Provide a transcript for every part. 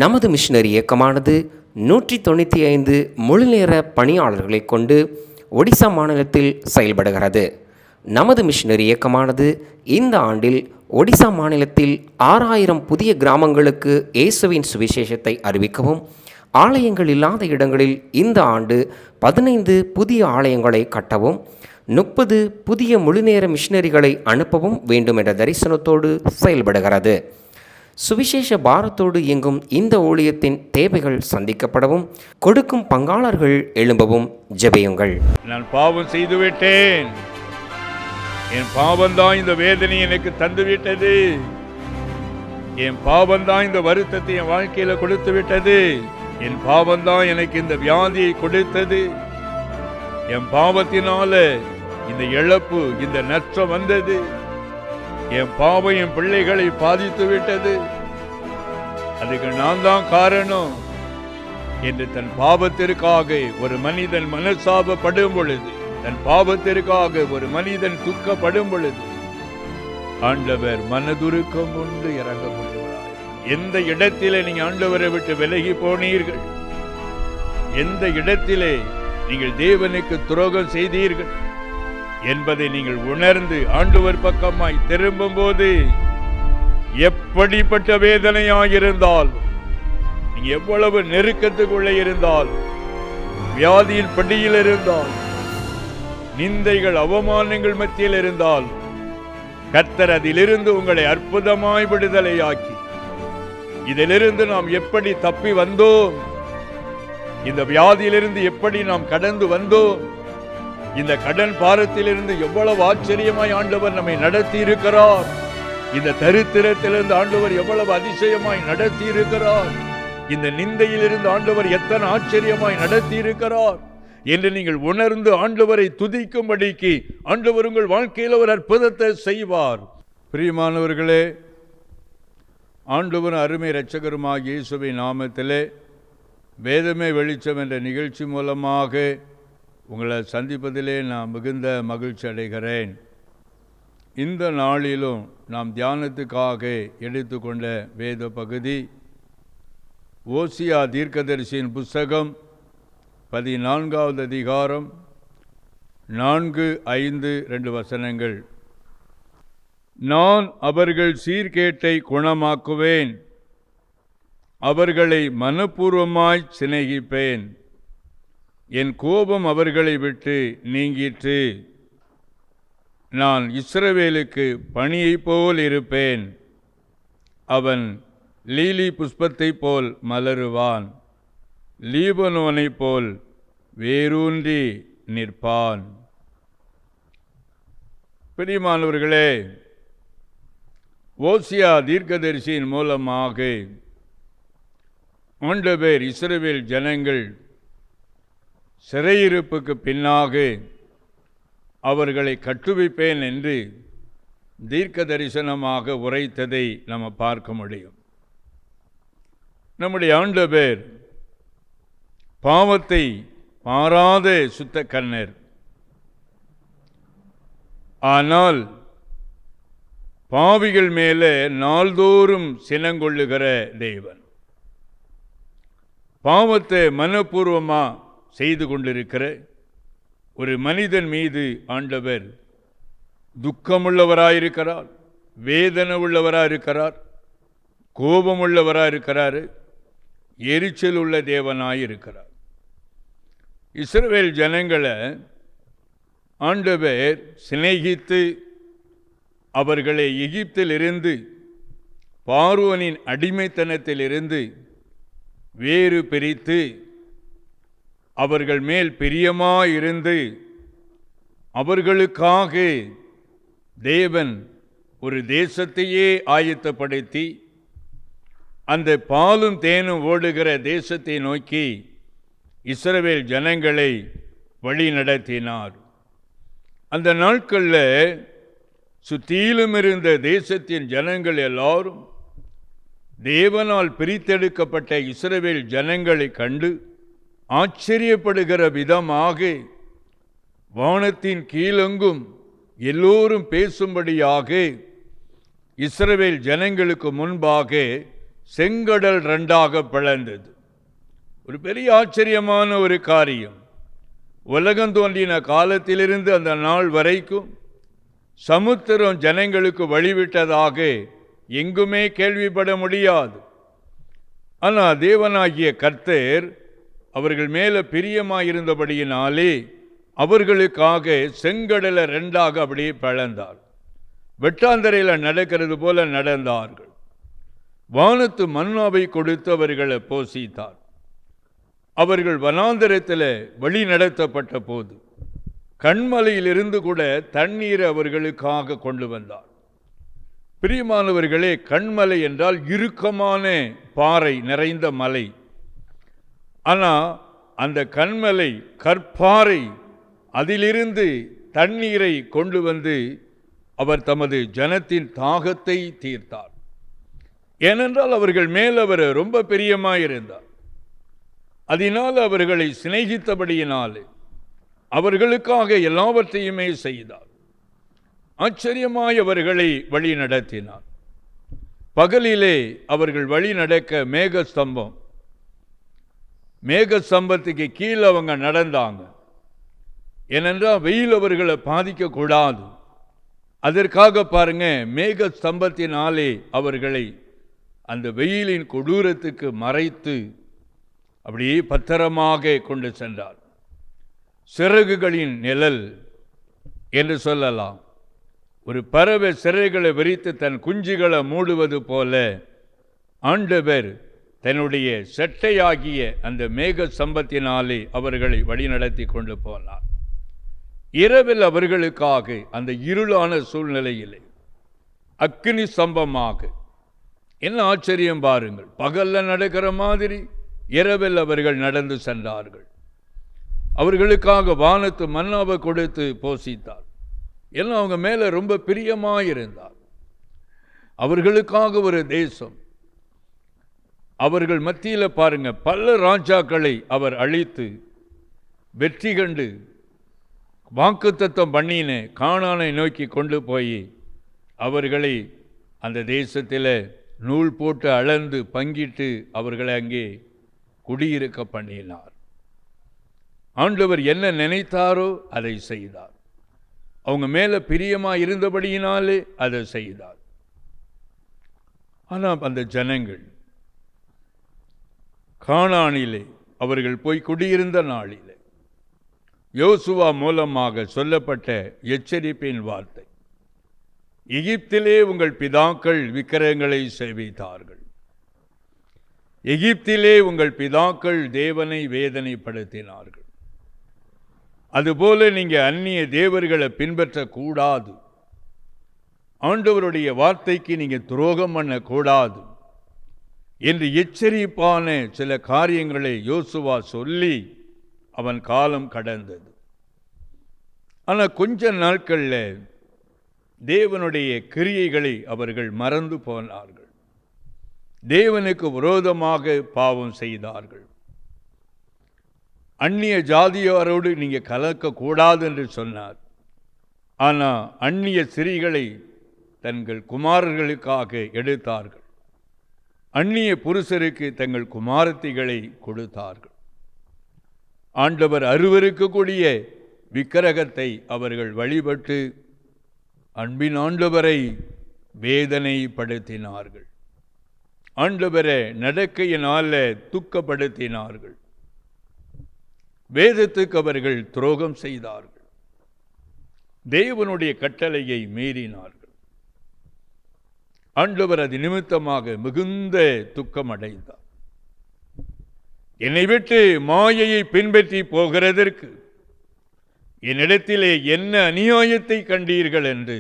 நமது மிஷனரி இயக்கமானது 195 முழுநேர பணியாளர்களை கொண்டு ஒடிசா மாநிலத்தில் செயல்படுகிறது. நமது மிஷனரி இயக்கமானது இந்த ஆண்டில் ஒடிசா மாநிலத்தில் 6000 புதிய கிராமங்களுக்கு இயேசுவின் சுவிசேஷத்தை அறிவிக்கவும், ஆலயங்கள் இல்லாத இடங்களில் இந்த ஆண்டு 15 புதிய ஆலயங்களை கட்டவும், 30 புதிய முழுநேர மிஷனரிகளை அனுப்பவும் வேண்டும் என்ற தரிசனத்தோடு செயல்படுகிறது. சுவிசேஷ பாரத்தோடு இயங்கும் இந்த ஊழியத்தின் தேவைகள் சந்திக்கப்படவும், கொடுக்கும் பங்காளர்கள் எழும்பவும் ஜெபியுங்கள். நான் பாவம் செய்துவிட்டேன், என் பாவம்தான் இந்த வேதனை எனக்கு தந்துவிட்டது, என் பாவம்தான் இந்த வருத்தத்தை என் வாழ்க்கையில கொடுத்து விட்டது, என் பாவம்தான் எனக்கு இந்த வியாதியை கொடுத்தது, என் பாவத்தினால இந்த இழப்பு இந்த நஷ்டம் வந்தது, என் பாவம் என் பிள்ளைகளை பாதித்து விட்டது, அதுக்கு நான் தான் காரணம் என்று தன் பாவத்திற்காக ஒரு மனிதன் மனசாபப்படும் பொழுது, தன் பாவத்திற்காக ஒரு மனிதன் துக்கப்படும் பொழுது ஆண்டவர் மனதுருக்கம் கொண்டு இறங்கப்படுவார். எந்த இடத்திலே நீங்க ஆண்டவரை விட்டு விலகி போனீர்கள், எந்த இடத்திலே நீங்கள் தேவனுக்கு துரோகம் செய்தீர்கள் என்பதை நீங்கள் உணர்ந்து ஆண்டவர் பக்கமாய் திரும்பும் போது, எப்படிப்பட்ட வேதனையாயிருந்தால், நீங்க எவ்வளவு நெருக்கத்துக்குள்ளே இருந்தால், வியாதியின் படியில் இருந்தால், நிந்தைகள் அவமானங்கள் மத்தியில் இருந்தால், கர்த்தர் அதிலிருந்து உங்களை அற்புதமாய் விடுதலையாக்கி, இதிலிருந்து நாம் எப்படி தப்பி வந்தோம், இந்த வியாதியிலிருந்து எப்படி நாம் கடந்து வந்தோம், இந்த கடன் பாரத்திலிருந்து எவ்வளவு ஆச்சரியமாய் ஆண்டவர் நம்மை நடத்தி இருக்கிறார், இந்த தரித்திரத்திலிருந்து ஆண்டவர் எவ்வளவு அதிசயமாய் நடத்தி இருக்கிறார், இந்த நிந்தையிலிருந்து ஆண்டவர் எத்தனை ஆச்சரியமாய் நடத்தி இருக்கிறார் என்று நீங்கள் உணர்ந்து ஆண்டவரை துதிக்கும்படிக்கு ஆண்டவர் உங்கள் வாழ்க்கையில் ஒரு அற்புதத்தை செய்வார். பிரியமானவர்களே, ஆண்டவர் அருமை இரட்சகருமாகிய இயேசுவின் நாமத்திலே வேதமே வெளிச்சம் என்ற நிகழ்ச்சி மூலமாக உங்களை சந்திப்பதிலே நான் மிகுந்த மகிழ்ச்சி அடைகிறேன். இந்த நாளிலும் நாம் தியானத்துக்காக எடுத்துக்கொண்ட வேத பகுதி ஓசியா தீர்க்கதரிசியின் புஸ்தகம் 14வது அதிகாரம் 4, 5, 2 வசனங்கள். நான் அவர்கள் சீர்கேட்டை குணமாக்குவேன், அவர்களை மனப்பூர்வமாய் சிநேகிப்பேன், என் கோபம் அவர்களை விட்டு நீங்கிற்று, நான் இஸ்ரவேலுக்கு பனியை போல் இருப்பேன், அவன் லீலி புஷ்பத்தை போல் மலருவான், லீபனோனை போல் வேரூன்றி நிற்பான். பிரியமானவர்களே, ஓசியா தீர்க்கதரிசியின் மூலமாக ஆண்டவர் இஸ்ரவேல் ஜனங்கள் சிறையிருப்புக்கு பின்னாக அவர்களை கட்டுவிப்பேன் என்று தீர்க்க தரிசனமாக உரைத்ததை நாம் பார்க்க முடியும். நம்முடைய ஆண்டவர் பாவத்தை பாராத சுத்த கண்ணர், ஆனால் பாவிகள் மேலே நாள்தோறும் சினங்கொள்ளுகிற தேவன். பாவத்தை மனப்பூர்வமா செய்து கொண்டிருக்கிற ஒரு மனிதன் மீது ஆண்டவர் துக்கமுள்ளவராயிருக்கிறார், வேதனை உள்ளவராயிருக்கிறார், கோபமுள்ளவராயிருக்கிறார், எரிச்சல் உள்ள தேவனாயிருக்கிறார். இஸ்ரவேல் ஜனங்களை ஆண்டவர் சிநேகித்து அவர்களை எகிப்திலிருந்து பார்வோனின் அடிமைத்தனத்திலிருந்து வேறு பிரித்து அவர்கள் மேல் பிரியமாயிருந்து அவர்களுக்காக தேவன் ஒரு தேசத்தையே ஆயத்தப்படுத்தி அந்த பாலும் தேனும் ஓடுகிற தேசத்தை நோக்கி இஸ்ரவேல் ஜனங்களை வழி நடத்தினார். அந்த நாட்களில் சுற்றிலும் இருந்த தேசத்தின் ஜனங்கள் எல்லாரும் தேவனால் பிரித்தெடுக்கப்பட்ட இஸ்ரவேல் ஜனங்களை கண்டு ஆச்சரியப்படுகிற விதமாக வானத்தின் கீழெங்கும் எல்லோரும் பேசும்படியாக இஸ்ரவேல் ஜனங்களுக்கு முன்பாக செங்கடல் ரெண்டாக பிளந்தது. ஒரு பெரிய ஆச்சரியமான ஒரு காரியம். உலகம் தோன்றின காலத்திலிருந்து அந்த நாள் வரைக்கும் சமுத்திரம் ஜனங்களுக்கு வழிவிட்டதாக எங்குமே கேள்விப்பட முடியாது. ஆனால் தேவனாகிய கர்த்தர் அவர்கள் மேலே பிரியமாயிருந்தபடியினாலே அவர்களுக்காக செங்கடலை ரெண்டாக அப்படியே பிளந்தார். வெட்டாந்தரையில் நடக்கிறது போல நடந்தார்கள். வானத்து மன்னாவை கொடுத்து அவர்களை போஷித்தார். அவர்கள் வனாந்தரத்தில் வழி நடத்தப்பட்ட போது கண்மலையிலிருந்து கூட தண்ணீரை அவர்களுக்காக கொண்டு வந்தார். பிரியமானவர்களே, கண்மலை என்றால் இறுக்கமான பாறை நிறைந்த மலை. ஆனால் அந்த கண்மலை கற்பாறை, அதிலிருந்து தண்ணீரை கொண்டு வந்து அவர் தமது ஜனத்தின் தாகத்தை தீர்த்தார். ஏனென்றால் அவர்கள் மேல் அவர் ரொம்ப பிரியமாயிருந்தார். அதனால் அவர்களை சிநேகித்தபடியினாலே அவர்களுக்காக எல்லாவற்றையுமே செய்தார். ஆச்சரியமாய் அவர்களை வழி நடத்தினார். பகலிலே அவர்கள் வழி நடக்க மேகஸ்தம்பம், மேகஸ்தம்பத்துக்கு கீழே அவங்க நடந்தாங்க. ஏனென்றால் வெயில் அவர்களை பாதிக்கக்கூடாது. அதற்காக பாருங்க, மேகஸ்தம்பத்தினாலே அவர்களை அந்த வெயிலின் கொடூரத்துக்கு மறைத்து அப்படியே பத்திரமாக கொண்டு சென்றார். சிறகுகளின் நிழல் என்று சொல்லலாம். ஒரு பறவை சிறகுகளை விரித்து தன் குஞ்சுகளை மூடுவது போல ஆண்டவர் தன்னுடைய செட்டையாகிய அந்த மேக சம்பத்தினாலே அவர்களை வழிநடத்தி கொண்டு போனார். இரவில் அவர்களுக்காக அந்த இருளான சூழ்நிலையிலே அக்கினி சம்பமாக, என்ன ஆச்சரியம் பாருங்கள், பகல்ல நடக்கிற மாதிரி இரவில் அவர்கள் நடந்து சென்றார்கள். அவர்களுக்காக வானத்து மன்னாவை கொடுத்து போஷித்தார். எல்லாம் அவங்க மேலே ரொம்ப பிரியமாயிருந்தார். அவர்களுக்காக ஒரு தேசம், அவர்கள் மத்தியில் பாருங்க, பல ராஜாக்களை அவர் அழித்து வெற்றி கண்டு வாக்குத்தத்தம் பண்ணின கானானை நோக்கி கொண்டு போய் அவர்களை அந்த தேசத்தில் நூல் போட்டு அளந்து பங்கிட்டு அவர்களை அங்கே குடியிருக்க பண்ணினார். ஆண்டவர் என்ன நினைத்தாரோ அதை செய்தார். அவங்க மேலே பிரியமாக இருந்தபடியினாலே அதை செய்தார். ஆனால் அந்த ஜனங்கள் கானானிலே அவர்கள் போய் குடியிருந்த நாளிலே யோசுவா மூலமாக சொல்லப்பட்ட எச்சரிப்பின் வார்த்தை, எகிப்திலே உங்கள் பிதாக்கள் விக்கிரகங்களை சேவித்தார்கள், எகிப்திலே உங்கள் பிதாக்கள் தேவனை வேதனைப்படுத்தினார்கள், அதுபோல நீங்கள் அந்நிய தேவர்களை பின்பற்றக்கூடாது, ஆண்டவருடைய வார்த்தைக்கு நீங்கள் துரோகம் பண்ணக்கூடாது என்று எச்சரிப்பான சில காரியங்களை யோசுவா சொல்லி அவன் காலம் கடந்தது. ஆனால் கொஞ்ச நாட்களில் தேவனுடைய கிரியைகளை அவர்கள் மறந்து போனார்கள். தேவனுக்கு விரோதமாக பாவம் செய்தார்கள். அந்நிய ஜாதியாரோடு நீங்கள் கலக்கக்கூடாது என்று சொன்னார். ஆனால் அந்நிய ஸ்திரீகளை தங்கள் குமாரர்களுக்காக எடுத்தார்கள். அந்நிய புருஷருக்கு தங்கள் குமாரத்திகளை கொடுத்தார்கள். ஆண்டவர் அருவருக்கக்கூடிய விக்கிரகத்தை அவர்கள் வழிபட்டு அன்பின் ஆண்டவரை வேதனைப்படுத்தினார்கள். ஆண்டவரை நடக்கையினால துக்கப்படுத்தினார்கள். வேதத்துக்கு அவர்கள் துரோகம் செய்தார்கள். தேவனுடைய கட்டளையை மீறினார்கள். ஆண்டவர் அது நிமித்தமாக மிகுந்த துக்கம் அடைந்தார். என்னை விட்டு மாயையை பின்பற்றி போகிறதற்கு என்னிடத்திலே என்ன அநியாயத்தை கண்டீர்கள் என்று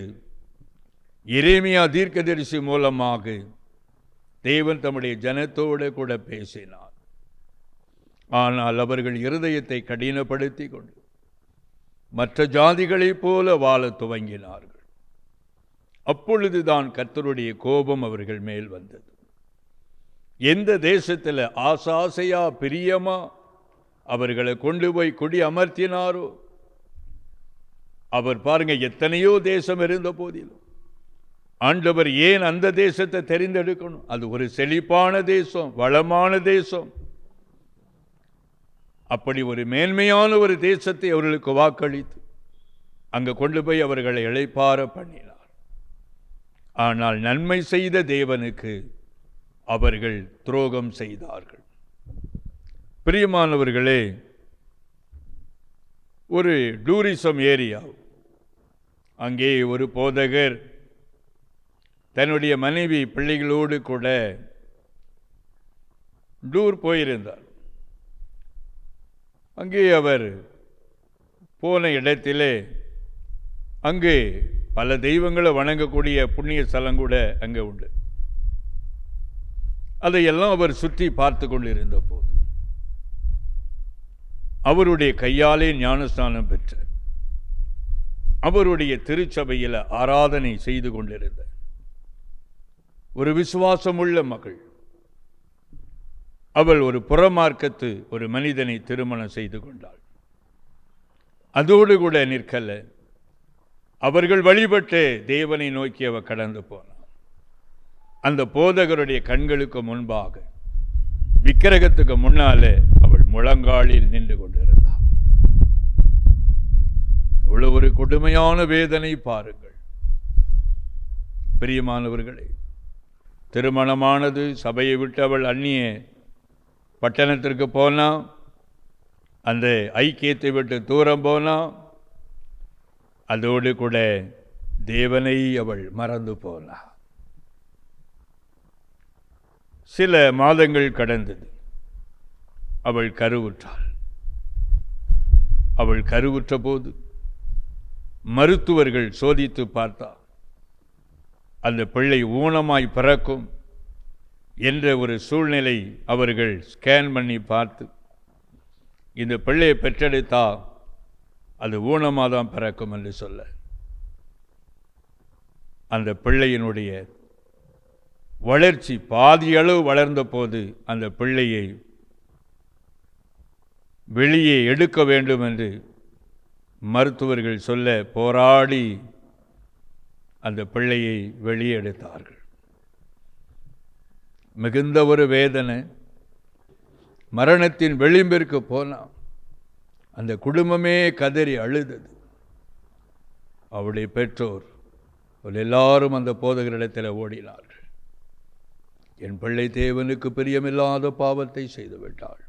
எரேமியா தீர்க்கதரிசி மூலமாக தேவன் தம்முடைய ஜனத்தோடு கூட பேசினார். ஆனால் அவர்கள் இருதயத்தை கடினப்படுத்தி கொண்டு மற்ற ஜாதிகளைப் போல வாழ துவங்கினார்கள். அப்பொழுதுதான் கர்த்தருடைய கோபம் அவர்கள் மேல் வந்தது. எந்த தேசத்தில் ஆசாசையா பிரியமா அவர்களை கொண்டு போய் குடி அமர்த்தினாரோ, அவர் பாருங்க, எத்தனையோ தேசம் இருந்த போதிலும் ஆண்டவர் ஏன் அந்த தேசத்தை தெரிந்தெடுக்கணும்? அது ஒரு செழிப்பான தேசம், வளமான தேசம். அப்படி ஒரு மேன்மையான ஒரு தேசத்தை அவர்களுக்கு வாக்களித்து அங்கு கொண்டு போய் அவர்களை இளைப்பாற பண்ணினார். ஆனால் நன்மை செய்த தேவனுக்கு அவர்கள் துரோகம் செய்தார்கள். பிரியமானவர்களே, ஒரு டூரிசம் ஏரியா, அங்கே ஒரு போதகர் தன்னுடைய மனைவி பிள்ளைகளோடு கூட டூர் போயிருந்தார். அங்கே அவர் போன இடத்திலே அங்கே பல தெய்வங்களை வணங்கக்கூடிய புண்ணிய ஸ்தலம் கூட அங்கே உண்டு. அதையெல்லாம் அவர் சுற்றி பார்த்து கொண்டிருந்த போது அவருடைய கையாலே ஞானஸ்நானம் பெற்ற அவருடைய திருச்சபையில் ஆராதனை செய்து கொண்டிருந்த ஒரு விசுவாசமுள்ள மகள், அவள் ஒரு புறமார்க்கத்து ஒரு மனிதனை திருமணம் செய்து கொண்டாள். அதோடு கூட நிற்கல, அவர்கள் வழிபட்டு தேவனை நோக்கி அவள் கடந்து போனாள். அந்த போதகருடைய கண்களுக்கு முன்பாக விக்கிரகத்துக்கு முன்னாலே அவள் முழங்காலில் நின்று கொண்டிருந்தாள். அவ்வளவு ஒரு கொடுமையான வேதனை பாருங்கள். பிரியமானவர்களே, திருமணமானது, சபையை விட்டு அவள் அந்நிய பட்டணத்திற்கு போனா, அந்த ஐக்கியத்தை விட்டு தூரம் போனா, அதோடு கூட தேவனை அவள் மறந்து போனாள். சில மாதங்கள் கடந்தது, அவள் கருவுற்றாள். அவள் கருவுற்ற போது மருத்துவர்கள் சோதித்து பார்த்தார், அந்த பிள்ளை ஊனமாய் பிறக்கும் என்ற ஒரு சூழ்நிலை. அவர்கள் ஸ்கேன் பண்ணி பார்த்து, இந்த பிள்ளையை பெற்றெடுத்தா அது ஊனமாக தான் பிறக்கும் என்று சொல்ல, அந்த பிள்ளையினுடைய வளர்ச்சி பாதியளவு வளர்ந்த போது அந்த பிள்ளையை வெளியே எடுக்க வேண்டும் என்று மருத்துவர்கள் சொல்ல போராடி அந்த பிள்ளையை வெளியே எடுத்தார்கள். மிகுந்த ஒரு வேதனை. மரணத்தின் விளிம்பிற்கு போனான். அந்த குடும்பமே கதறி அழுதது. அவருடைய பெற்றோர் எல்லாரும் அந்த போதகரிடத்தில் ஓடினார்கள். என் பிள்ளை தேவனுக்கு பிரியமில்லாத பாவத்தை செய்துவிட்டாள்,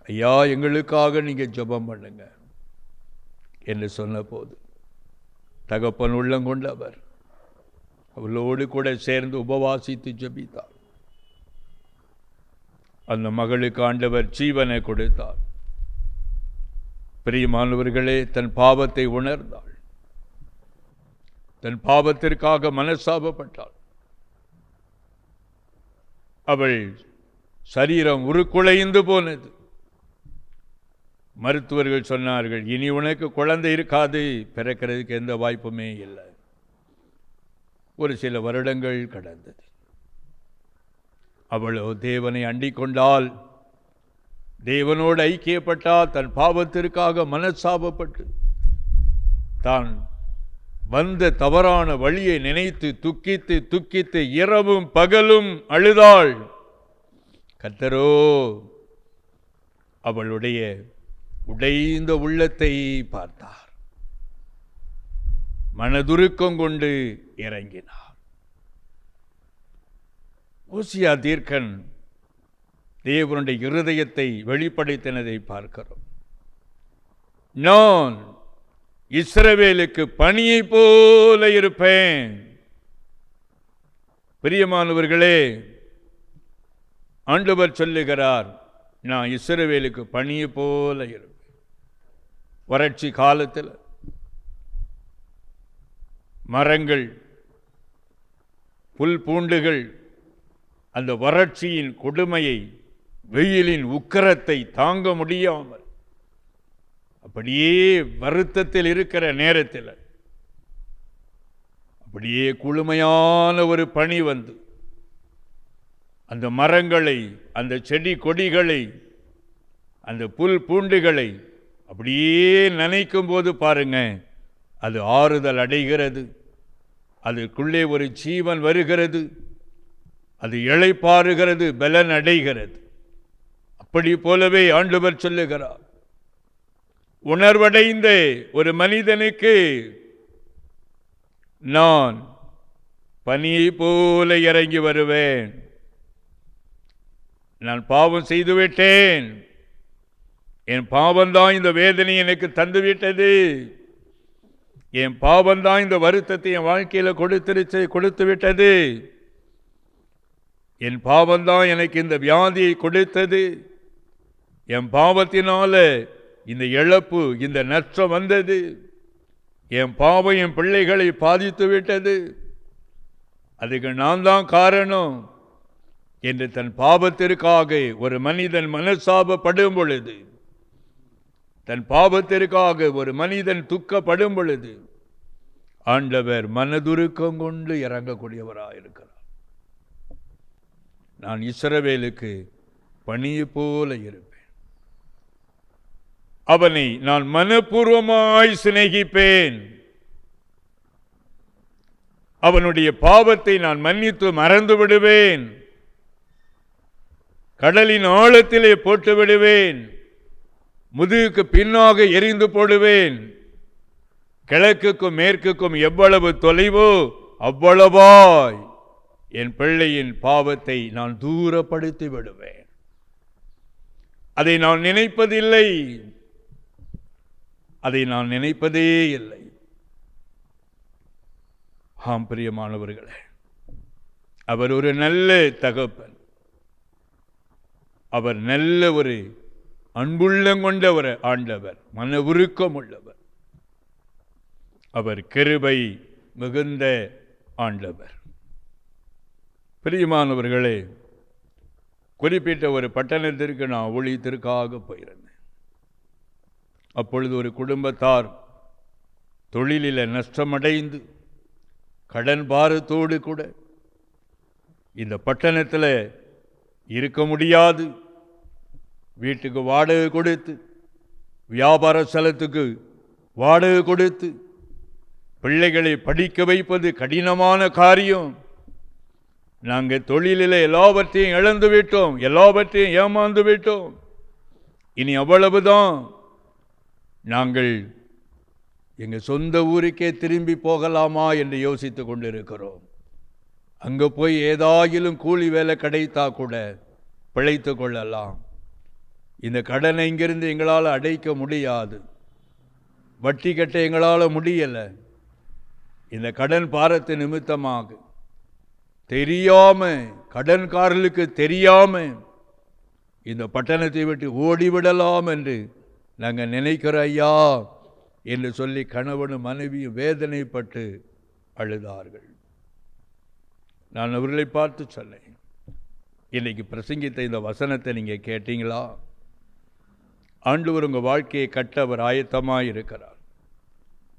ஐயா எங்களுக்காக நீங்கள் ஜெபம் பண்ணுங்க என்று சொன்ன போது தகப்பன் உள்ளங்கொண்டு அவர் அவளோடு கூட சேர்ந்து உபவாசித்து ஜெபித்தார். அந்த மகளுக்கு ஆண்டவர் ஜீவனை கொடுத்தார். பிரியமானவர்களே, தன் பாவத்தை உணர்ந்தாள். தன் பாவத்திற்காக மனசாபப்பட்டாள். அவள் சரீரம் உருக்குலைந்து போனது. மருத்துவர்கள் சொன்னார்கள், இனி உனக்கு குழந்தை இருக்காது, பிறக்கிறதுக்கு எந்த வாய்ப்புமே இல்லை. ஒரு சில வருடங்கள் கடந்தது. அவளோ தேவனை அண்டிக் கொண்டால், தேவனோடு ஐக்கியப்பட்டால், தன் பாவத்திற்காக மனசாபப்பட்டு தான் வந்த தவறான வழியை நினைத்து துக்கித்து துக்கித்து இரவும் பகலும் அழுதாள். கர்த்தரோ அவளுடைய உடைந்த உள்ளத்தை பார்த்தார். மனதுருக்கம் கொண்டு இறங்கினார். ஓசியா தீர்க்கன் தேவனுடைய இருதயத்தை வெளிப்படுத்தினதை பார்க்கிறோம். நான் இஸ்ரவேலுக்கு பனியை போல இருப்பேன். பிரியமானவர்களே, ஆண்டவர் சொல்லுகிறார், நான் இஸ்ரவேலுக்கு பனியை போல இருப்பேன். வறட்சி காலத்தில் மரங்கள், புல் பூண்டுகள் அந்த வறட்சியின் கொடுமையை, வெயிலின் உக்கிரத்தை தாங்க முடியாமல் அப்படியே வருத்தத்தில் இருக்கிற நேரத்தில் அப்படியே குளுமையான ஒரு பனி வந்து அந்த மரங்களை, அந்த செடி கொடிகளை, அந்த புல் பூண்டுகளை அப்படியே நனைக்கும் போது பாருங்க, அது ஆறுதல் அடைகிறது. அதற்குள்ளே ஒரு ஜீவன் வருகிறது, அது இளைப்பாறுகிறது, பலன் அடைகிறது. அப்படி போலவே ஆண்டவர் சொல்லுகிறார், உணர்வடைந்த ஒரு மனிதனுக்கு நான் பனியை போல இறங்கி வருவேன். நான் பாவம் செய்துவிட்டேன், என் பாவம்தான் இந்த வேதனை எனக்கு தந்துவிட்டது, என் பாவம்தான் இந்த வருத்தத்தை என் வாழ்க்கையில் கொடுத்து விட்டது, என் பாவம்தான் எனக்கு இந்த வியாதியை கொடுத்தது, என் பாவத்தினால இந்த இழப்பு, இந்த நஷ்டம் வந்தது, என் பாவம் என் பிள்ளைகளை பாதித்து விட்டது, அதுக்கு நான் தான் காரணம் என்று தன் பாவத்திற்காக ஒரு மனிதன் மனசாபப்படும் பொழுது, தன் பாவத்திற்காக ஒரு மனிதன் துக்கப்படும் பொழுது ஆண்டவர் மனதுருக்கம் கொண்டு இறங்கக்கூடியவராயிருக்கிறார். நான் இஸ்ரவேலுக்கு பனியை போல இருப்பேன், அவனை நான் மனப்பூர்வமாய் சிநேகிப்பேன், அவனுடைய பாவத்தை நான் மன்னித்து மறந்து விடுவேன், கடலின் ஆழத்திலே போட்டு விடுவேன், முதுகுக்கு பின்னாக எரிந்து போடுவேன், கிழக்குக்கும் மேற்குக்கும் எவ்வளவு தொலைவோ அவ்வளவாய் என் பிள்ளையின் பாவத்தை நான் தூரப்படுத்தி விடுவேன். அதை நான் நினைப்பதில்லை, அதை நான் நினைப்பதே இல்லை. ஆம் பிரியமானவர்களே, அவர் ஒரு நல்ல தகப்பன், அவர் நல்ல ஒரு அன்புள்ளம் கொண்டவர் ஆண்டவர், மன உருக்கம் உள்ளவர், அவர் கிருபை மிகுந்த ஆண்டவர். பிரியமானவர்களே, குறிப்பிட்ட ஒரு பட்டணத்திற்கு நான் ஊழியத்திற்காக போயிருந்தேன். அப்பொழுது ஒரு குடும்பத்தார் தொழிலில் நஷ்டமடைந்து கடன் பாரத்தோடு கூட இந்த பட்டணத்தில் இருக்க முடியாது, வீட்டுக்கு வாடகை கொடுத்து, வியாபார ஸ்தலத்துக்கு வாடகை கொடுத்து பிள்ளைகளை படிக்க வைப்பது கடினமான காரியம். நாங்கள் தொழிலில் எல்லாவற்றையும் இழந்து விட்டோம், எல்லாவற்றையும் ஏமாந்து விட்டோம், இனி அவ்வளவுதான், நாங்கள் எங்கள் சொந்த ஊருக்கே திரும்பி போகலாமா என்று யோசித்து கொண்டிருக்கிறோம். அங்கே போய் ஏதாயிலும் கூலி வேலை கிடைத்தா கூட பிழைத்து கொள்ளலாம், இந்த கடனை இங்கிருந்து எங்களால் அடைக்க முடியாது, வட்டி கட்ட எங்களால் முடியலை, இந்த கடன் பாரத்து நிமித்தமாக தெரியாம, கடன்காரர்களுக்கு தெரியாம இந்த பட்டணத்தை விட்டு ஓடிவிடலாம் என்று நாங்கள் நினைக்கிறோம் ஐயா என்று சொல்லி கணவனும் மனைவியும் வேதனைப்பட்டு அழுதார்கள். நான் அவர்களை பார்த்து சொன்னேன், இன்னைக்கு பிரசங்கித்த இந்த வசனத்தை நீங்கள் கேட்டீங்களா? ஆண்டவர் உங்கள் வாழ்க்கையை கட்ட அவர் ஆயத்தமாக இருக்கிறார்.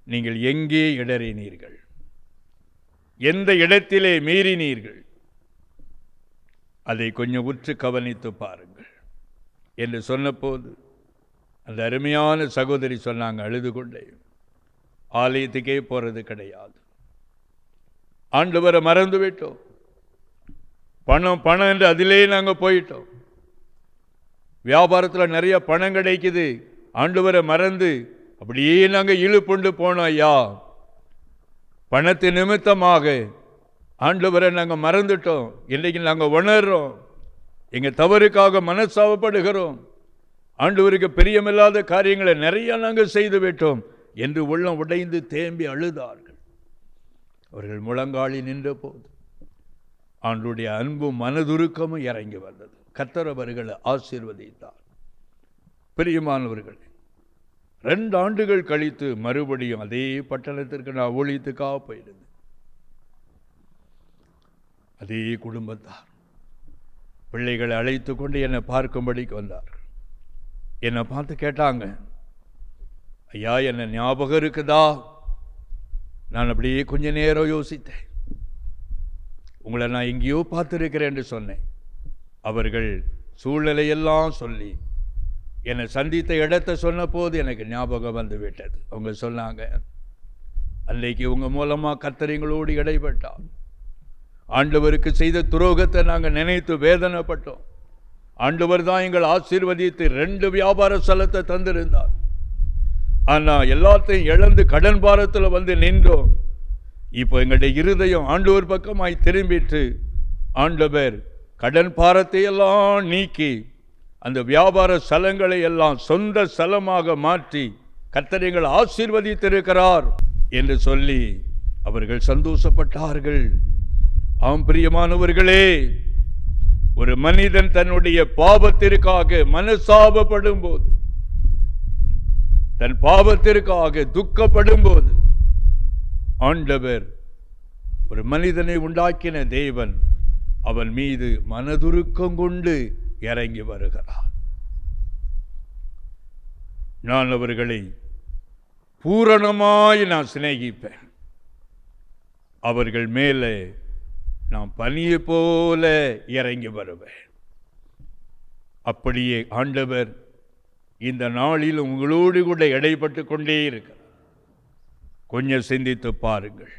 நீங்கள் எங்கே இடறினீர்கள், எந்த இடத்திலே மீறினீர்கள், அதை கொஞ்சம் உற்று கவனித்து பாருங்கள் என்று சொன்னபோது அந்த அருமையான சகோதரி சொன்னாங்க, அழுது கொண்டே, ஆலயத்துக்கே போகிறது கிடையாது, ஆண்டவரை மறந்து விட்டோம், பணம் பணம் என்று அதிலே நாங்கள் போயிட்டோம், வியாபாரத்தில் நிறைய பணம் கிடைக்குது, ஆண்டவரை மறந்து அப்படியே நாங்கள் இழுப்புண்டு போனோம் ஐயா, பணத்தின் நிமித்தமாக ஆண்டவரை நாங்கள் மறந்துட்டோம், இன்றைக்கு நாங்கள் உணர்றோம், எங்கள் தவறுக்காக மனசாவப்படுகிறோம், ஆண்டவருக்கு பிரியமில்லாத காரியங்களை நிறைய நாங்கள் செய்து விட்டோம் என்று உள்ளம் உடைந்து தேம்பி அழுதார்கள். அவர்கள் முழங்காலி நின்ற போது ஆண்டவருடைய அன்பும் மனதுருக்கமும் இறங்கி வந்தது. கர்த்தர் அவர்களை ஆசீர்வதித்தார். பிரியமானவர்களே, 2 ஆண்டுகள் கழித்து மறுபடியும் அதே பட்டணத்திற்கு நான் ஊழியத்துக்காக போயிருந்தேன். அதே குடும்பத்தார் பிள்ளைகளை அழைத்து கொண்டு என்னை பார்க்கும்படிக்கு வந்தார்கள். என்னை பார்த்து கேட்டாங்க, ஐயா என்ன ஞாபகம் இருக்குதா? நான் அப்படியே கொஞ்ச நேரம் யோசித்தேன், உங்களை நான் எங்கேயோ பார்த்துருக்கிறேன் என்று சொன்னேன். அவர்கள் சூழ்நிலையெல்லாம் சொல்லி என்னை சந்தித்த இடத்தை சொன்ன போது எனக்கு ஞாபகம் வந்து விட்டது. அவங்க சொன்னாங்க, அன்றைக்கு உங்க மூலமா கர்த்தர் எங்களோடு இடைப்பட்டார். ஆண்டவருக்கு செய்த துரோகத்தை நாங்கள் நினைத்து வேதனைப்பட்டோம். ஆண்டவர் தான் எங்கள் ஆசீர்வதித்து 2 வியாபார ஸ்தலத்தை தந்திருந்தார். ஆனா எல்லாத்தையும் இழந்து கடன் பாரத்தில் வந்து நின்றோம். இப்போ எங்களுடைய இருதயம் ஆண்டவர் பக்கமாய் திரும்பிட்டு, ஆண்டவர் கடன் பாரத்தை எல்லாம் நீக்கி அந்த வியாபார ஸ்தலங்களை எல்லாம் சொந்த ஸ்தலமாக மாற்றி கர்த்தர் எங்களை ஆசீர்வதித்திருக்கிறார் என்று சொல்லி அவர்கள் சந்தோஷப்பட்டார்கள். ஆம் பிரியமானவர்களே, ஒரு மனிதன் தன்னுடைய பாவத்திற்காக மனசாபப்படும் போது, தன் பாவத்திற்காக துக்கப்படும் போது, ஆண்டவர் ஒரு மனிதனை உண்டாக்கின தேவன் அவன் மீது மனதுருக்கம் கொண்டு இறங்கி வருகிறார். நான் அவர்களை பூரணமாய் நான் சிநேகிப்பேன். அவர்கள் மேலே நான் பனியை போல இறங்கி வருவேன். அப்படியே ஆண்டவர் இந்த நாளில் உங்களோடு கூட இடைப்பட்டு கொண்டே இருக்கிறார். கொஞ்சம் சிந்தித்து பாருங்கள்.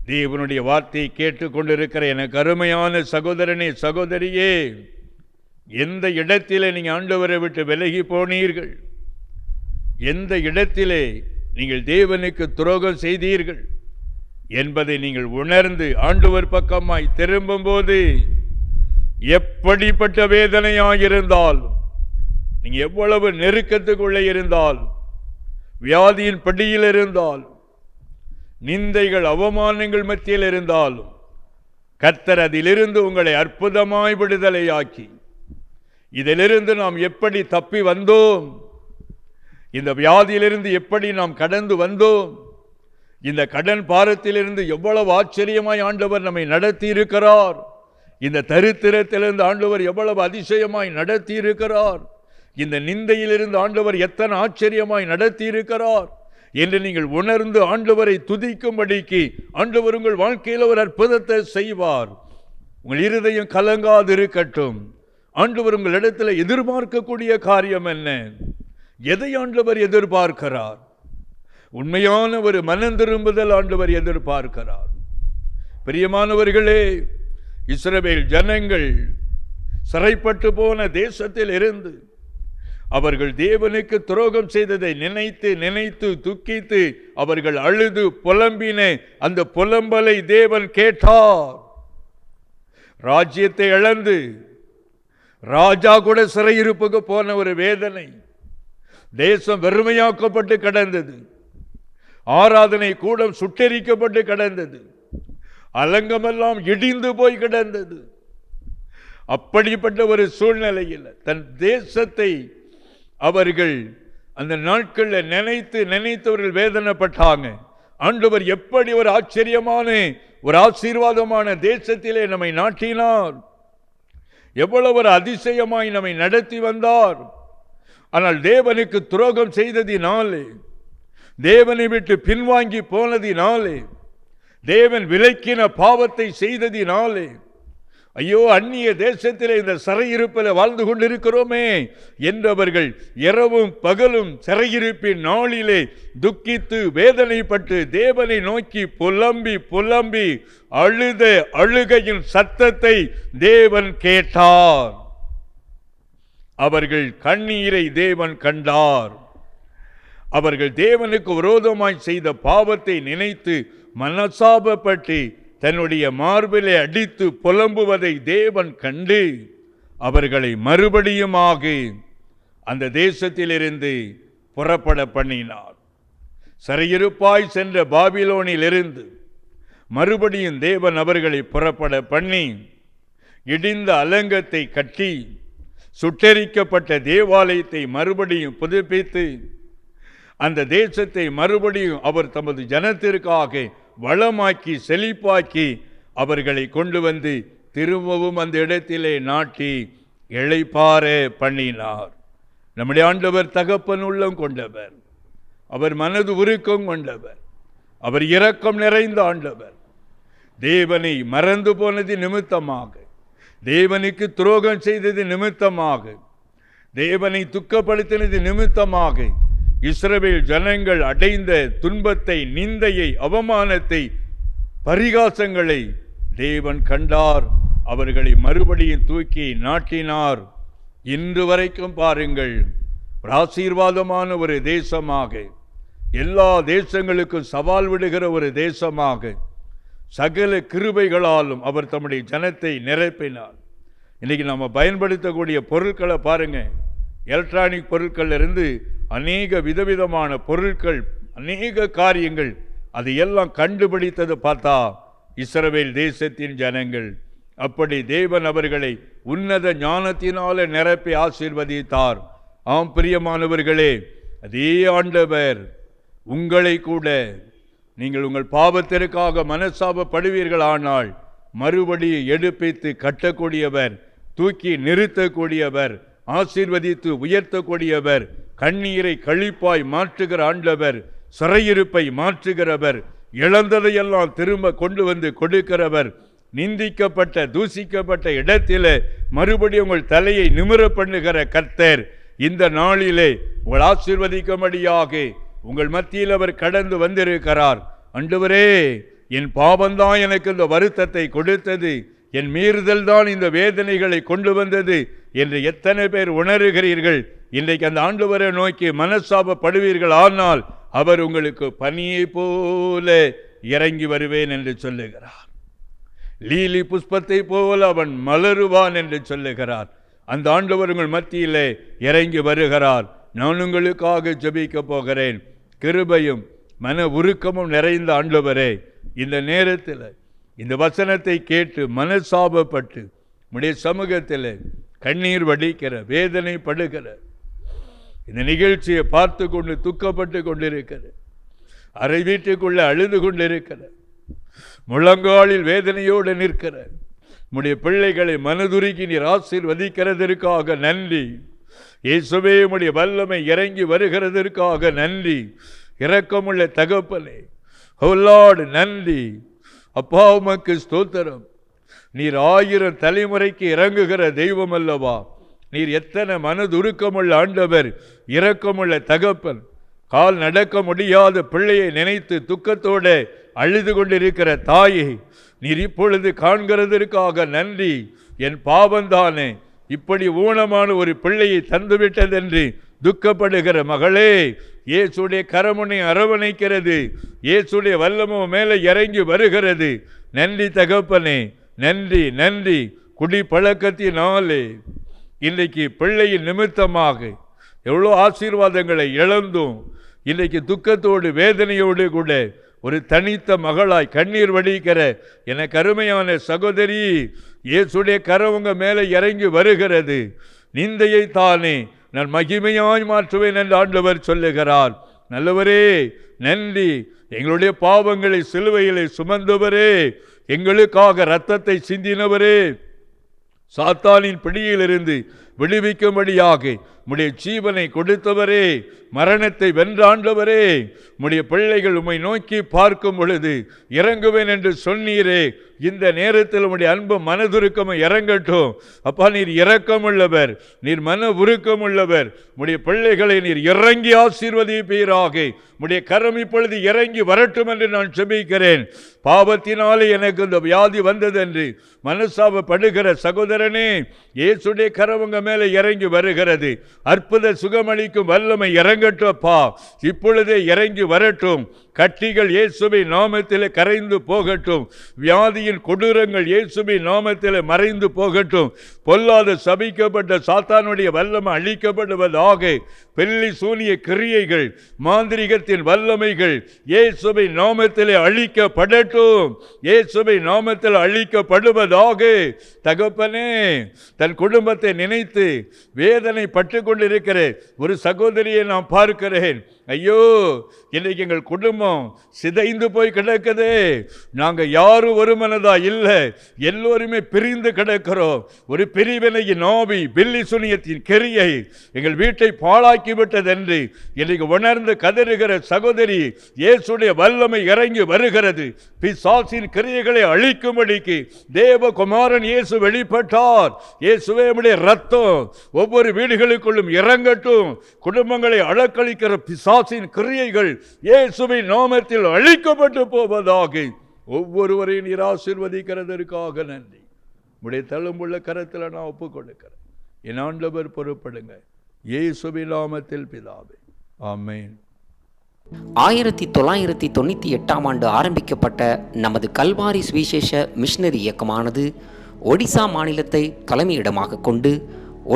தேவனுடைய வார்த்தையை கேட்டுக்கொண்டிருக்கிற எனக்கு அருமையான சகோதரனே, சகோதரியே, எந்த இடத்திலே நீங்கள் ஆண்டவரை விட்டு விலகி போனீர்கள், எந்த இடத்திலே நீங்கள் தேவனுக்கு துரோகம் செய்தீர்கள் என்பதை நீங்கள் உணர்ந்து ஆண்டவர் பக்கமாய் திரும்பும் போது, எப்படிப்பட்ட வேதனையாயிருந்தால், நீங்க எவ்வளவு நெருக்கத்துக்குள்ளே இருந்தால், வியாதியின் படியில் இருந்தால், நிந்தைகள் அவமானங்கள் மத்தியில் இருந்தாலும், கர்த்தர் அதிலிருந்து உங்களை அற்புதமாய் விடுதலையாக்கி, இதிலிருந்து நாம் எப்படி தப்பி வந்தோம், இந்த வியாதியிலிருந்து எப்படி நாம் கடந்து வந்தோம், இந்த கடன் பாரத்திலிருந்து எவ்வளவு ஆச்சரியமாய் ஆண்டவர் நம்மை நடத்தி இருக்கிறார், இந்த தரித்திரத்திலிருந்து ஆண்டவர் எவ்வளவு அதிசயமாய் நடத்தி இருக்கிறார், இந்த நிந்தையிலிருந்து ஆண்டவர் எத்தனை ஆச்சரியமாய் நடத்தி இருக்கிறார் என்று நீங்கள் உணர்ந்து ஆண்டவரை துதிக்கும்படிக்கு ஆண்டவர் உங்கள் வாழ்க்கையில் ஒரு அற்புதத்தை செய்வார். உங்கள் இருதயம் கலங்காது இருக்கட்டும். ஆண்டவர் உங்கள் இடத்துல எதிர்பார்க்கக்கூடிய காரியம் என்ன? எதை ஆண்டவர் எதிர்பார்க்கிறார்? உண்மையான ஒரு மனம் திரும்புதல் ஆண்டவர் எதிர்பார்க்கிறார். பிரியமானவர்களே, இஸ்ரவேல் ஜனங்கள் சிறைப்பட்டு போன தேசத்தில் இருந்து அவர்கள் தேவனுக்கு துரோகம் செய்ததை நினைத்து நினைத்து துக்கித்து அவர்கள் அழுது புலம்பின. அந்த புலம்பலை தேவன் கேட்டார். ராஜ்யத்தை இழந்து ராஜா கூட சிறையிருப்புக்கு போன ஒரு வேதனை. தேசம் வெறுமையாக்கப்பட்டு கிடந்தது. ஆராதனை கூடம் சுட்டெரிக்கப்பட்டு கிடந்தது. அலங்கமெல்லாம் இடிந்து போய் கிடந்தது. அப்படிப்பட்ட ஒரு சூழ்நிலையில் தன் தேசத்தை அவர்கள் அந்த நாட்களில் நினைத்து நினைத்தவர்கள் வேதனைப்பட்டாங்க. ஆண்டவர் எப்படி ஒரு ஆச்சரியமான ஒரு ஆசீர்வாதமான தேசத்திலே நம்மை நாட்டினார், எவ்வளவு ஒரு அதிசயமாய் நம்மை நடத்தி வந்தார். ஆனால் தேவனுக்கு துரோகம் செய்ததினாலே, தேவனை விட்டு பின்வாங்கி போனதினாலே, தேவன் விலக்கின பாவத்தை செய்ததினாலே, ஐயோ அந்நிய தேசத்திலே இந்த சிறையிருப்பில் வாழ்ந்து கொண்டிருக்கிறோமே என்றவர்கள் இரவும் பகலும் சிறையிருப்பின் நாளிலே துக்கித்து வேதனைப்பட்டு தேவனை நோக்கி புலம்பி புலம்பி அழுத அழுகையின் சத்தத்தை தேவன் கேட்டார். அவர்கள் கண்ணீரை தேவன் கண்டார். அவர்கள் தேவனுக்கு விரோதமாய் செய்த பாவத்தை நினைத்து மனசாபப்பட்டு தன்னுடைய மார்பிலே அடித்து புலம்புவதை தேவன் கண்டு அவர்களை மறுபடியுமாக அந்த தேசத்திலிருந்து புறப்பட பண்ணினார். சிறையிருப்பாய் சென்ற பாபிலோனிலிருந்து மறுபடியும் தேவன் அவர்களை புறப்பட பண்ணி இடிந்த அலங்கத்தை கட்டி சுட்டெரிக்கப்பட்ட தேவாலயத்தை மறுபடியும் புதுப்பித்து அந்த தேசத்தை மறுபடியும் அவர் தமது ஜனத்திற்காக வளமாக்கி செழிப்பாக்கி அவர்களை கொண்டு வந்து திரும்பவும் அந்த இடத்திலே நாட்டி இளைப்பாற பண்ணினார். நம்முடைய ஆண்டவர் தகப்பன் உள்ளம் கொண்டவர், அவர் மனது உருக்கம் கொண்டவர், அவர் இரக்கம் நிறைந்த ஆண்டவர். தேவனை மறந்து போனது நிமித்தமாக, தேவனுக்கு துரோகம் செய்தது நிமித்தமாக, தேவனை துக்கப்படுத்தினது நிமித்தமாக இஸ்ரவேல் ஜனங்கள் அடைந்த துன்பத்தை, நிந்தையை, அவமானத்தை, பரிகாசங்களை தேவன் கண்டார். அவர்களை மறுபடியும் தூக்கி நாட்டினார். இன்று வரைக்கும் பாருங்கள், ஒரு ஆசீர்வாதமான ஒரு தேசமாக, எல்லா தேசங்களுக்கும் சவால் விடுகிற ஒரு தேசமாக, சகல கிருபைகளாலும் அவர் தம்முடைய ஜனத்தை நிரப்பினார். இன்னைக்கு நம்ம பயன்படுத்தக்கூடிய பொருட்களை பாருங்க, எலக்ட்ரானிக் பொருட்கள் இருந்து அநேக விதவிதமான பொருட்கள், அநேக காரியங்கள், அது எல்லாம் கண்டுபிடித்தது பார்த்தா இஸ்ரவேல் தேசத்தின் ஜனங்கள். அப்படி தேவன் அவர்களை உன்னத ஞானத்தினால நிரப்பி ஆசீர்வதித்தார். ஆம் பிரியமானவர்களே, அதே ஆண்டவர் உங்களை கூட, நீங்கள் உங்கள் பாவத்திற்காக மனசாபப்படுவீர்கள், ஆனால் மறுபடியும் எடுப்பித்து கட்டக்கூடியவர், தூக்கி நிறுத்தக்கூடியவர், ஆசீர்வதித்து உயர்த்தக்கூடியவர், கண்ணீரை களிப்பாய் மாற்றுகிற ஆண்டவர், சிறையிருப்பை மாற்றுகிறவர், இழந்ததையெல்லாம் திரும்ப கொண்டு வந்து கொடுக்கிறவர், நிந்திக்கப்பட்ட தூசிக்கப்பட்ட இடத்திலே மறுபடியும் உங்கள் தலையை நிமிர பண்ணுகிற கர்த்தர் இந்த நாளிலே உங்கள் ஆசீர்வதிக்கும்படியாக உங்கள் மத்தியில் அவர் கடந்து வந்திருக்கிறார். ஆண்டவரே, என் பாவம்தான் எனக்கு இந்த வருத்தத்தை கொடுத்தது, என் மீறுதல் தான் இந்த வேதனைகளை கொண்டு வந்தது என்று எத்தனை பேர் உணர்கிறீர்கள்? இன்றைக்கு அந்த ஆண்டவரை நோக்கி மனசாபப்படுவீர்கள், ஆனால் அவர் உங்களுக்கு பனியை போல இறங்கி வருவேன் என்று சொல்லுகிறார். லீலி புஷ்பத்தை போல அவன் மலருவான் என்று சொல்லுகிறார். அந்த ஆண்டவர் உங்கள் மத்தியிலே இறங்கி வருகிறார். நான் உங்களுக்காக ஜெபிக்க போகிறேன். கிருபையும் மன உருக்கமும் நிறைந்த ஆண்டவரே, இந்த நேரத்தில் இந்த வசனத்தை கேட்டு மனசாபப்பட்டு உடைய சமூகத்தில் கண்ணீர் வடிக்கிற, வேதனைப்படுகிற, இந்த நிகழ்ச்சியை பார்த்து கொண்டு துக்கப்பட்டு கொண்டிருக்கிற, அறை வீட்டுக்குள்ள அழுது கொண்டிருக்கிற, முழங்காலில் வேதனையோடு நிற்கிற உம்முடைய பிள்ளைகளை மனதுருகி நீர் ஆசீர்வதிக்கிறதற்காக நன்றி. இயேசுவே, உம்முடைய வல்லமை இறங்கி வருகிறதற்காக நன்றி. இரக்கமுள்ள தகப்பனே, ஓ லார்ட், நன்றி அப்பா, உமக்கு ஸ்தோத்திரம். நீர் 1000 தலைமுறைக்கு இறங்குகிற தெய்வம் அல்லவா? நீர் எத்தனை மனதுருக்கமுள்ள ஆண்டவர், இரக்கமுள்ள தகப்பன். கால் நடக்க முடியாத பிள்ளையை நினைத்து துக்கத்தோடு அழுது கொண்டிருக்கிற தாயை நீர் இப்பொழுது காண்கிறதற்காக நன்றி. என் பாவந்தானே இப்படி ஊனமான ஒரு பிள்ளையை தந்துவிட்டதென்று துக்கப்படுகிற மகளே, இயேசுடைய கரமுனை அரவணைக்கிறது. இயேசுடைய வல்லமோ மேலே இறங்கி வருகிறது. நன்றி தகப்பனே, நன்றி நன்றி. குடி பழக்கத்தினாலே இன்றைக்கு பிள்ளையின் நிமித்தமாக எவ்வளோ ஆசீர்வாதங்களை இழந்தும் இன்றைக்கு துக்கத்தோடு வேதனையோடு கூட ஒரு தனித்த மகளாய் கண்ணீர் வடிக்கிற எனக்கு அருமையான சகோதரி, இயேசுடைய கரம் உங்க மேலே இறங்கி வருகிறது. நிந்தையை தானே நான் மகிமையாய் மாற்றுவேன் என்று ஆண்டவர் சொல்லுகிறார். நல்லவரே, நன்றி. எங்களுடைய பாவங்களை சிலுவையிலே சுமந்தவரே, எங்களுக்காக இரத்தத்தை சிந்தினவரே, சாத்தானின் பிடியிலிருந்து விடுவிக்கும்படியாக உம்முடைய ஜீவனை கொடுத்தவரே, மரணத்தை வென்றாண்டவரே, உம்முடைய பிள்ளைகள் உம்மை நோக்கி பார்க்கும் பொழுது இறங்குவேன் என்று சொன்னீரே. இந்த நேரத்தில் உம்முடைய அன்பு மனதுருக்கமும் இறங்கட்டும். அப்பா, நீர் இரக்கமுள்ளவர், நீர் மன உருக்கமுள்ளவர். உம்முடைய பிள்ளைகளை நீர் இறங்கி ஆசீர்வதிப்பீராக. உம்முடைய கரம் இப்பொழுது இறங்கி வரட்டும் என்று நான் ஜெபிக்கிறேன். பாவத்தினாலே எனக்கு இந்த வியாதி வந்தது என்று மனசாபப்படுகிற சகோதரனே, இயேசுடைய கரம் உங்க மேலே இறங்கி வருகிறது. அற்புத சுகமளிக்கும் வல்லமை இறங்கட்டும்ப்பா, இப்பொழுதே இறங்கி வரட்டும். கட்டிகள் இயேசுவின் நாமத்திலே கரைந்து போகட்டும். வியாதியின் கொடூரங்கள் இயேசுவின் நாமத்திலே மறைந்து போகட்டும். பொல்லாத சபிக்கப்பட்ட சாத்தானுடைய வல்லமை அழிக்கப்படுவதாக. பெல்லி சூனிய கிரியைகள், மாந்திரிகத்தின் வல்லமைகள் இயேசுவின் நாமத்திலே அழிக்கப்படட்டும். இயேசுவின் நாமத்தில் அழிக்கப்படுவதாக. தகப்பனே, தன் குடும்பத்தை நினைத்து வேதனை பட்டு கொண்டிருக்கிற ஒரு சகோதரியை நான் பார்க்கிறேன். ஐயோ, இன்னைக்கு எங்கள் குடும்பம் சிதைந்து போய் கிடக்குது. நாங்கள் யாரும் ஒரு மனதா இல்லை, எல்லோருமே பிரிந்து கிடக்கிறோம். ஒரு பிரிவினையின் ஆவி, பில்லி சுனியத்தின் கிரியை எங்கள் வீட்டை பாழாக்கி விட்டது என்று இன்னைக்கு உணர்ந்து கதறுகிற சகோதரி, இயேசுடைய வல்லமை இறங்கி வருகிறது. பிசாசின் கிரியைகளை அழிக்கும்படிக்கு தேவகுமாரன் இயேசு வெளிப்பட்டார். இயேசுவே உம்முடைய ரத்தம் ஒவ்வொரு வீடுகளுக்குள்ளும் இறங்கட்டும். குடும்பங்களை அலக்களிக்கிற பிசாசின் கிரியைகள் இயேசுவின் நாமத்தில் அழிக்கப்பட்டு போவதாக. ஒவ்வொருவரையும் நீர் ஆசீர்வதிக்கிறதற்காக நன்றி. உம்முடைய தழும்புள்ள கரத்தில் நான் ஒப்புக் கொடுக்கிறேன். என் ஆண்டவர் பொறுப்படுங்க. இயேசுவின் நாமத்தில் பிதாவே, ஆமென். 1998 ஆரம்பிக்கப்பட்ட நமது கல்வாரி சுவிசேஷ மிஷனரி இயக்கமானது ஒடிசா மாநிலத்தை தலைமையிடமாக கொண்டு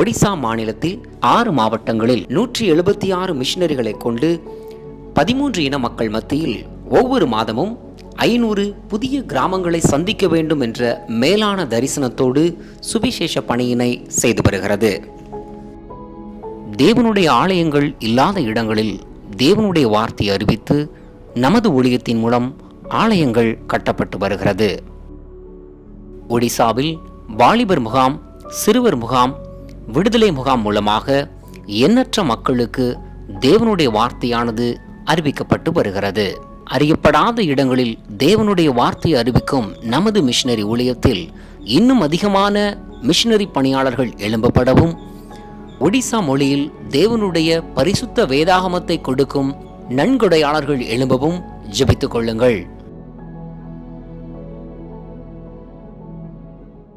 ஒடிசா மாநிலத்தில் 6 மாவட்டங்களில் 176 மிஷனரிகளை கொண்டு 13 இன மக்கள் மத்தியில் ஒவ்வொரு மாதமும் 500 புதிய கிராமங்களை சந்திக்க வேண்டும் என்ற மேலான தரிசனத்தோடு சுவிசேஷ பணியினை செய்து வருகிறது. தேவனுடைய ஆலயங்கள் இல்லாத இடங்களில் தேவனுடைய வார்த்தை அறிவித்து நமது ஊழியத்தின் மூலம் ஆலயங்கள் கட்டப்பட்டு வருகிறது. ஒடிசாவில் வாலிபர் முகாம், சிறுவர் முகாம், விடுதலை முகாம் மூலமாக எண்ணற்ற மக்களுக்கு தேவனுடைய வார்த்தையானது அறிவிக்கப்பட்டு வருகிறது. அறியப்படாத இடங்களில் தேவனுடைய வார்த்தையை அறிவிக்கும் நமது மிஷனரி ஊழியத்தில் இன்னும் அதிகமான மிஷனரி பணியாளர்கள் எழும்பப்படவும், ஒடிசா மொழியில் தேவனுடைய பரிசுத்த வேதாகமத்தை கொடுக்கும் நன்கொடையாளர்கள் எழும்பவும் ஜெபித்துக் கொள்ளுங்கள்.